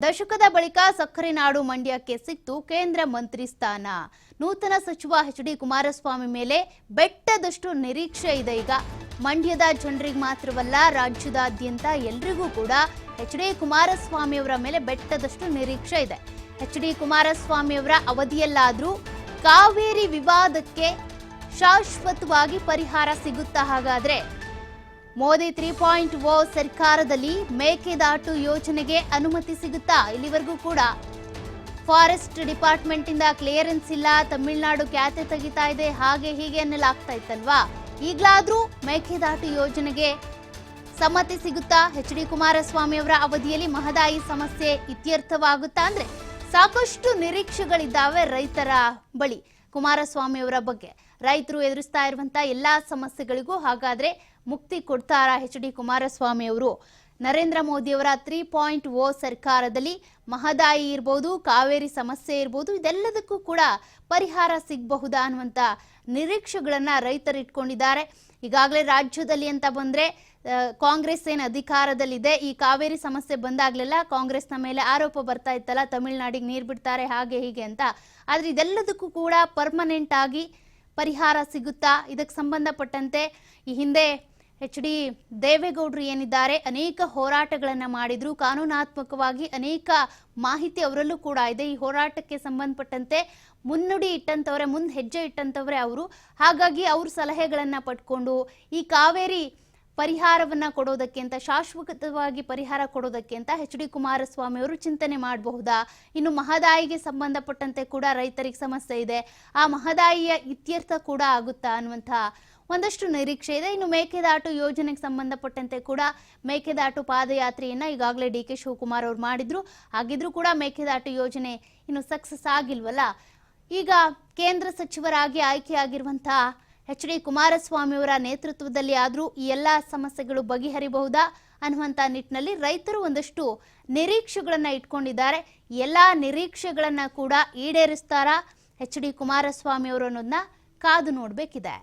ದಶಕದ ಬಳಿಕ ಸಕ್ಕರೆ ನಾಡು ಮಂಡ್ಯಕ್ಕೆ ಸಿಕ್ತು ಕೇಂದ್ರ ಮಂತ್ರಿ ಸ್ಥಾನ. ನೂತನ ಸಚಿವ ಎಚ್.ಡಿ. ಕುಮಾರಸ್ವಾಮಿ ಮೇಲೆ ಬೆಟ್ಟದಷ್ಟು ನಿರೀಕ್ಷೆ ಇದೆ. ಈಗ ಮಂಡ್ಯದ ಜನರಿಗೆ ಮಾತ್ರವಲ್ಲ, ರಾಜ್ಯದಾದ್ಯಂತ ಎಲ್ರಿಗೂ ಕೂಡ ಎಚ್.ಡಿ. ಕುಮಾರಸ್ವಾಮಿ ಅವರ ಮೇಲೆ ಬೆಟ್ಟದಷ್ಟು ನಿರೀಕ್ಷೆ ಇದೆ. ಎಚ್.ಡಿ. ಕುಮಾರಸ್ವಾಮಿ ಅವರ ಅವಧಿಯಲ್ಲಾದ್ರೂ ಕಾವೇರಿ ವಿವಾದಕ್ಕೆ ಶಾಶ್ವತವಾಗಿ ಪರಿಹಾರ ಸಿಗುತ್ತಾ? ಹಾಗಾದ್ರೆ ಮೋದಿ 3.0 ಸರ್ಕಾರದಲ್ಲಿ ಮೇಕೆದಾಟು ಯೋಜನೆಗೆ ಅನುಮತಿ ಸಿಗುತ್ತಾ? ಇಲ್ಲಿವರೆಗೂ ಕೂಡ ಫಾರೆಸ್ಟ್ ಡಿಪಾರ್ಟ್ಮೆಂಟ್ ಇಂದ ಕ್ಲಿಯರೆನ್ಸ್ ಇಲ್ಲ, ತಮಿಳುನಾಡು ಖ್ಯಾತೆ ತೆಗಿತಾ ಇದೆ, ಹಾಗೆ ಹೀಗೆ ಅನ್ನಲಾಗ್ತಾ ಇತ್ತಲ್ವಾ? ಈಗಲಾದ್ರೂ ಮೇಕೆದಾಟು ಯೋಜನೆಗೆ ಸಮ್ಮತಿ ಸಿಗುತ್ತಾ? ಎಚ್.ಡಿ. ಕುಮಾರಸ್ವಾಮಿ ಅವರ ಅವಧಿಯಲ್ಲಿ ಮಹದಾಯಿ ಸಮಸ್ಯೆ ಇತ್ಯರ್ಥವಾಗುತ್ತಾ? ಅಂದ್ರೆ ಸಾಕಷ್ಟು ನಿರೀಕ್ಷೆಗಳಿದ್ದಾವೆ ರೈತರ ಬಳಿ ಕುಮಾರಸ್ವಾಮಿ ಅವರ ಬಗ್ಗೆ. ರೈತರು ಎದುರಿಸ್ತಾ ಇರುವಂತಹ ಎಲ್ಲಾ ಸಮಸ್ಯೆಗಳಿಗೂ ಹಾಗಾದ್ರೆ ಮುಕ್ತಿ ಕೊಡ್ತಾರಾ ಎಚ್.ಡಿ. ಕುಮಾರಸ್ವಾಮಿ ಅವರು? ನರೇಂದ್ರ ಮೋದಿ ಅವರ 3.0 ಸರ್ಕಾರದಲ್ಲಿ ಮಹದಾಯಿ ಇರಬಹುದು, ಕಾವೇರಿ ಸಮಸ್ಯೆ ಇರಬಹುದು, ಇದೆಲ್ಲದಕ್ಕೂ ಕೂಡ ಪರಿಹಾರ ಸಿಗಬಹುದಾ ಅನ್ನುವಂತ ನಿರೀಕ್ಷೆಗಳನ್ನ ರೈತರು ಇಟ್ಕೊಂಡಿದ್ದಾರೆ. ಈಗಾಗಲೇ ರಾಜ್ಯದಲ್ಲಿ ಅಂತ ಬಂದ್ರೆ ಕಾಂಗ್ರೆಸ್ ಏನು ಅಧಿಕಾರದಲ್ಲಿದೆ, ಈ ಕಾವೇರಿ ಸಮಸ್ಯೆ ಬಂದಾಗ್ಲೆಲ್ಲ ಕಾಂಗ್ರೆಸ್ನ ಮೇಲೆ ಆರೋಪ ಬರ್ತಾ ಇತ್ತಲ್ಲ, ತಮಿಳುನಾಡಿಗೆ ನೀರು ಬಿಡ್ತಾರೆ ಹಾಗೆ ಹೀಗೆ ಅಂತ. ಆದ್ರೆ ಇದೆಲ್ಲದಕ್ಕೂ ಕೂಡ ಪರ್ಮನೆಂಟ್ ಆಗಿ ಪರಿಹಾರ ಸಿಗುತ್ತಾ? ಇದಕ್ಕೆ ಸಂಬಂಧಪಟ್ಟಂತೆ ಈ ಹಿಂದೆ ಎಚ್.ಡಿ. ದೇವೇಗೌಡರು ಏನಿದ್ದಾರೆ ಅನೇಕ ಹೋರಾಟಗಳನ್ನ ಮಾಡಿದ್ರು, ಕಾನೂನಾತ್ಮಕವಾಗಿ ಅನೇಕ ಮಾಹಿತಿ ಅವರಲ್ಲೂ ಕೂಡ ಇದೆ. ಈ ಹೋರಾಟಕ್ಕೆ ಸಂಬಂಧಪಟ್ಟಂತೆ ಮುನ್ನುಡಿ ಇಟ್ಟಂತವ್ರೆ, ಮುಂದೆ ಹೆಜ್ಜೆ ಇಟ್ಟಂತವ್ರೆ ಅವರು. ಹಾಗಾಗಿ ಅವ್ರ ಸಲಹೆಗಳನ್ನ ಪಡ್ಕೊಂಡು ಈ ಕಾವೇರಿ ಪರಿಹಾರವನ್ನ ಕೊಡೋದಕ್ಕೆ ಅಂತ, ಶಾಶ್ವತವಾಗಿ ಪರಿಹಾರ ಕೊಡೋದಕ್ಕೆ ಅಂತ ಎಚ್.ಡಿ. ಕುಮಾರಸ್ವಾಮಿ ಅವರು ಚಿಂತನೆ ಮಾಡಬಹುದಾ? ಇನ್ನು ಮಹದಾಯಿಗೆ ಸಂಬಂಧಪಟ್ಟಂತೆ ಕೂಡ ರೈತರಿಗೆ ಸಮಸ್ಯೆ ಇದೆ, ಆ ಮಹದಾಯಿಯ ಇತ್ಯರ್ಥ ಕೂಡ ಆಗುತ್ತಾ ಅನ್ನುವಂಥ ಒಂದಷ್ಟು ನಿರೀಕ್ಷೆ ಇದೆ. ಇನ್ನು ಮೇಕೆದಾಟು ಯೋಜನೆಗೆ ಸಂಬಂಧಪಟ್ಟಂತೆ ಕೂಡ ಮೇಕೆದಾಟು ಪಾದಯಾತ್ರೆಯನ್ನ ಈಗಾಗಲೇ ಡಿ.ಕೆ. ಶಿವಕುಮಾರ್ ಅವರು ಮಾಡಿದ್ರು. ಹಾಗಿದ್ರೂ ಕೂಡ ಮೇಕೆದಾಟು ಯೋಜನೆ ಇನ್ನು ಸಕ್ಸಸ್ ಆಗಿಲ್ವಲ್ಲ. ಈಗ ಕೇಂದ್ರ ಸಚಿವರಾಗಿ ಆಯ್ಕೆಯಾಗಿರುವಂತಹ ಎಚ್.ಡಿ. ಕುಮಾರಸ್ವಾಮಿ ಅವರ ನೇತೃತ್ವದಲ್ಲಿ ಆದ್ರೂ ಈ ಎಲ್ಲಾ ಸಮಸ್ಯೆಗಳು ಬಗೆಹರಿಬಹುದಾ ಅನ್ನುವಂತ ನಿಟ್ಟಿನಲ್ಲಿ ರೈತರು ಒಂದಷ್ಟು ನಿರೀಕ್ಷೆಗಳನ್ನ ಇಟ್ಕೊಂಡಿದ್ದಾರೆ. ಎಲ್ಲಾ ನಿರೀಕ್ಷೆಗಳನ್ನ ಕೂಡ ಈಡೇರಿಸ್ತಾರಾ ಎಚ್.ಡಿ. ಕುಮಾರಸ್ವಾಮಿ ಅವರು ಅನ್ನೋದನ್ನ ಕಾದು ನೋಡ್ಬೇಕಿದೆ.